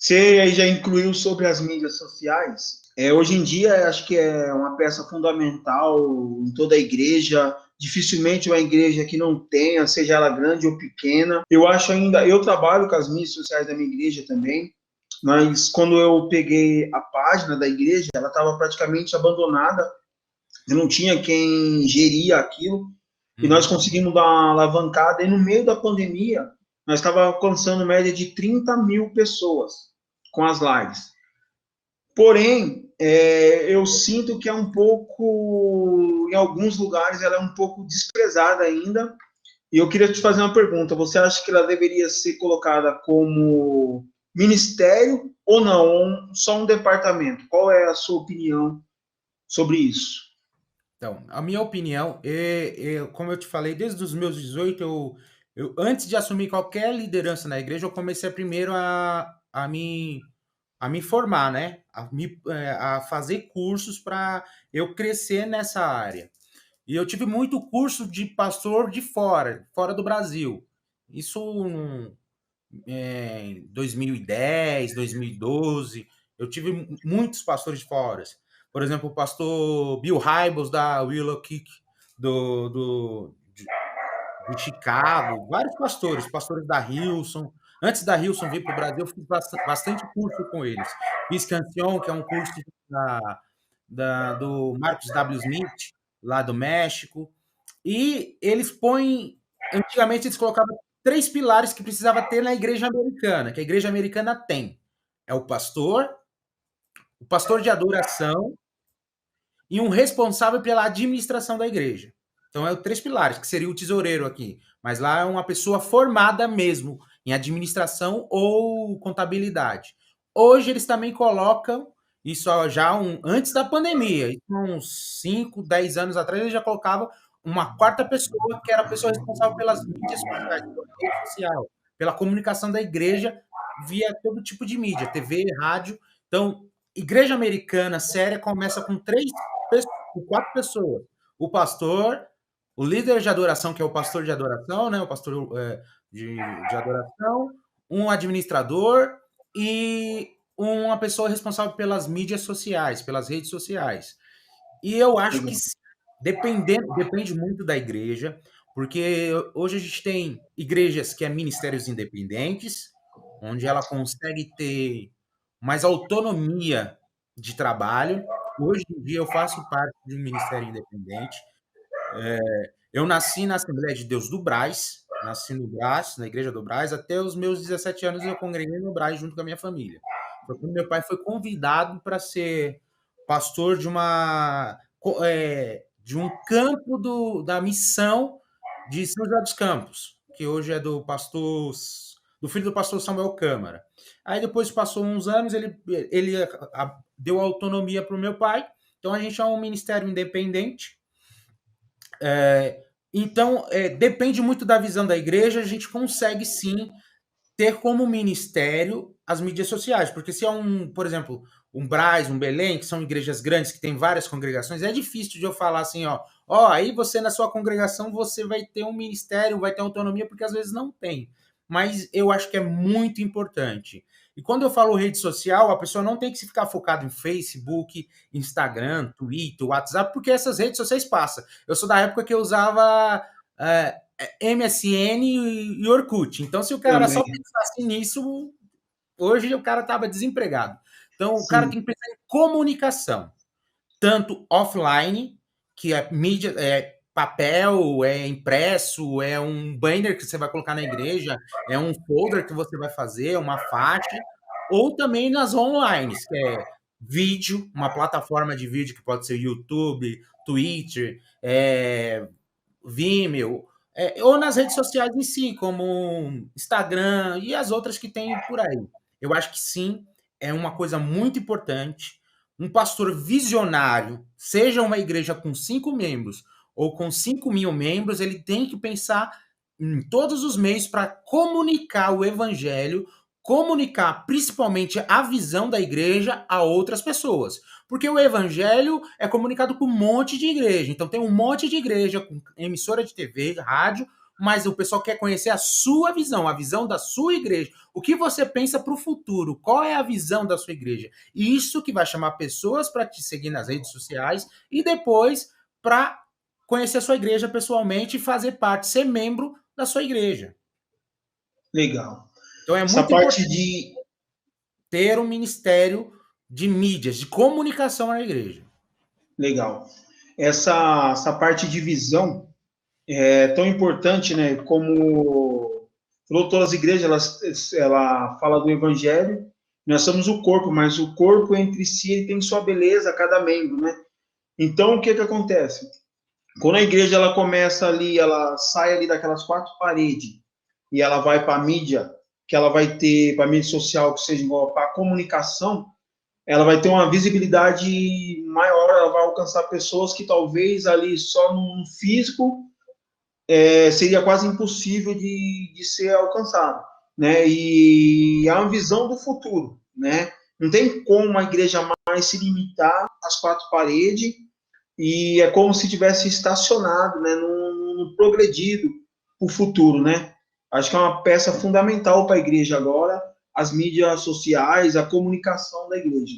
Você aí já incluiu sobre as mídias sociais? Hoje em dia, acho que é uma peça fundamental em toda a igreja. Dificilmente uma igreja que não tenha, seja ela grande ou pequena. Eu acho ainda, eu trabalho com as mídias sociais da minha igreja também, mas quando eu peguei a página da igreja, ela estava praticamente abandonada. Eu não tinha quem geria aquilo. E nós Uhum. conseguimos dar uma alavancada. E no meio da pandemia, nós estávamos alcançando média de 30 mil pessoas com as lives. Porém, eu sinto que é um pouco, em alguns lugares, ela é um pouco desprezada ainda. E eu queria te fazer uma pergunta: você acha que ela deveria ser colocada como ministério ou não? Ou só um departamento? Qual é a sua opinião sobre isso? Então, a minha opinião, como eu te falei, desde os meus 18, antes de assumir qualquer liderança na igreja, eu comecei primeiro a me formar, né? A fazer cursos para eu crescer nessa área. E eu tive muito curso de pastor de fora do Brasil. Isso em 2010, 2012. Eu tive muitos pastores de fora. Por exemplo, o pastor Bill Hybels, da Willow Creek, do, do, de, de Chicago. Vários pastores da Hillsong. Antes da Hillsong vir para o Brasil, eu fiz bastante curso com eles. Fiz Cancion, que é um curso do Marcus W. Smith, lá do México. E eles põem. Antigamente, eles colocavam três pilares que precisava ter na igreja americana, que a igreja americana tem. É o pastor de adoração e um responsável pela administração da igreja. Então, é os três pilares, que seria o tesoureiro aqui. Mas lá é uma pessoa formada mesmo em administração ou contabilidade. Hoje, eles também colocam, isso já antes da pandemia, uns 5, 10 anos atrás, eles já colocavam uma quarta pessoa, que era a pessoa responsável pelas mídias sociais, pela rede social, pela comunicação da igreja via todo tipo de mídia, TV, rádio. Então, igreja americana séria começa com quatro pessoas. O pastor, o líder de adoração, que é o pastor de adoração, né? O pastor de adoração, um administrador e uma pessoa responsável pelas mídias sociais, pelas redes sociais. E eu acho que depende muito da igreja, porque hoje a gente tem igrejas que é ministérios independentes, onde ela consegue ter mais autonomia de trabalho. Hoje em dia eu faço parte de um ministério independente. Eu nasci na Assembleia de Deus do Brás, nasci no Brás, na Igreja do Brás, até os meus 17 anos eu congreguei no Brás junto com a minha família. Foi quando meu pai foi convidado para ser pastor de um campo da missão de São José dos Campos, que hoje é do filho do pastor Samuel Câmara. Aí depois passou uns anos, ele deu autonomia para o meu pai, então a gente é um ministério independente. Então, depende muito da visão da igreja, a gente consegue sim ter como ministério as mídias sociais, porque se é por exemplo, um Brás, um Belém, que são igrejas grandes que têm várias congregações, é difícil de eu falar assim, aí você na sua congregação você vai ter um ministério, vai ter autonomia, porque às vezes não tem. Mas eu acho que é muito importante. E quando eu falo rede social, a pessoa não tem que se ficar focado em Facebook, Instagram, Twitter, WhatsApp, porque essas redes sociais passam. Eu sou da época que eu usava é, MSN e Orkut. Então, se o cara Também, só pensasse nisso, hoje o cara estava desempregado. Então, o cara sim. tem que pensar em comunicação, tanto offline, que é mídia, é papel, é impresso, é um banner que você vai colocar na igreja, é um folder que você vai fazer, uma faixa, ou também nas online, que é vídeo, uma plataforma de vídeo que pode ser YouTube, Twitter, Vimeo, ou nas redes sociais em si, como Instagram e as outras que tem por aí. Eu acho que sim, é uma coisa muito importante. Um pastor visionário, seja uma igreja com 5 membros ou com 5.000 membros, ele tem que pensar em todos os meios para comunicar o evangelho, comunicar principalmente a visão da igreja a outras pessoas. Porque o evangelho é comunicado com um monte de igreja. Então tem um monte de igreja com emissora de TV, rádio, mas o pessoal quer conhecer a sua visão, a visão da sua igreja. O que você pensa para o futuro? Qual é a visão da sua igreja? E isso que vai chamar pessoas para te seguir nas redes sociais e depois para conhecer a sua igreja pessoalmente e fazer parte, ser membro da sua igreja. Legal. Então é Essa muito parte importante ter um ministério de mídias, de comunicação na igreja. Legal. Essa parte de visão é tão importante, né? Como falou, todas as igrejas, ela fala do evangelho, nós somos o corpo, mas o corpo entre si ele tem sua beleza, cada membro, né? Então, o que acontece? Quando a igreja ela começa ali, ela sai ali daquelas quatro paredes e ela vai para a mídia, que ela vai ter, para a mídia social, que seja igual para a comunicação, ela vai ter uma visibilidade maior, ela vai alcançar pessoas que talvez ali só no físico seria quase impossível de ser alcançado, né? E é uma visão do futuro, né? Não tem como a igreja mais se limitar às quatro paredes e é como se tivesse estacionado, né? No progredido para o futuro, né? Acho que é uma peça fundamental para a igreja agora, as mídias sociais, a comunicação da igreja.